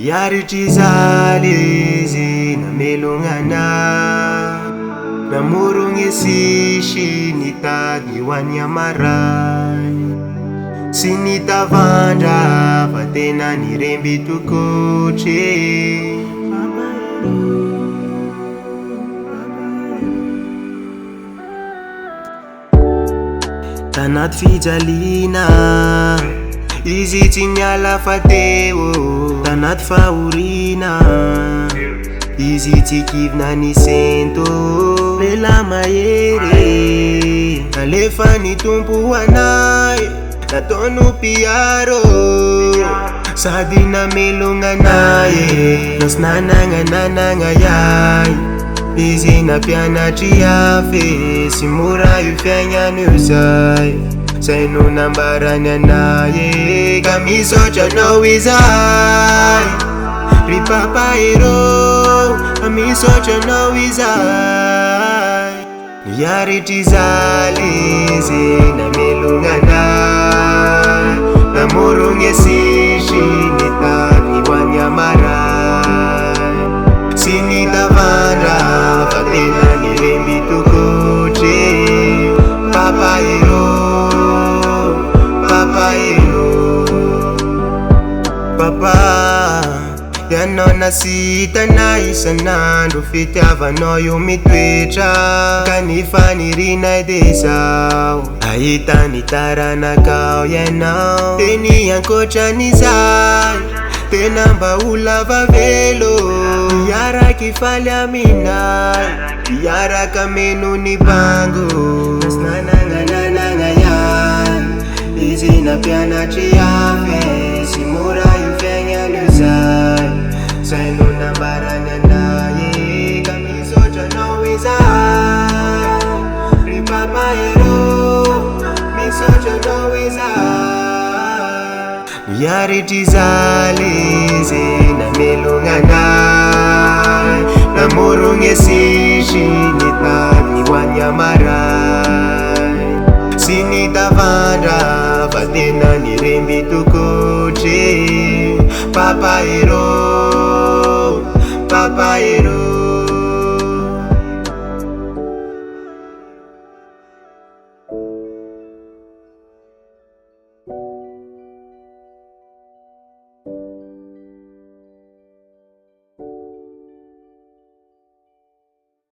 Hatrizay izy namelongana, namorogny sisy nitady ho any amaray, sy nitavandra fa tena niremby tokotry. Tanaty fijaliana izy tsy niala fa teo, tanaty fahoriana izy tsy kivina ny sento. Lela mahery alefa ny tompo anay, nataony mpiaro sady namelonganay, nasy nanagna yay. Izy nampianatry afe sy mora io fiaignany io zay, zay no nambarany anay ka misaotra anao izay. Ry papa Héro misaotra anao izay. Hatrizay izy namelonganay, namorogny sisy nitady ho any amaray, sy nitavandra fa tena niremby tokotry. Papa Héro, Papa Héro, Papa ianao nasitanay isanandro, fitiavanao io mitoetra, Kani fanirinay de zao ahita ny taranakao ianao. Teny ankoatran'izay tena mba ho lava velo, miaraky faly aminay, miaraka meno ny bango, nasy nanagna yay. Izy nampianatry afe sy mora io fiaignany io zay, zay no nambarany anay ka misaotra anao izay. Ry papa Héro misaotra anao izay. Hatrizay izy namelonganay, namorogny sisy nitady ho any amaray, sy nitavandra fa tena niremby tokotry. Papa Héro, Papa Héro.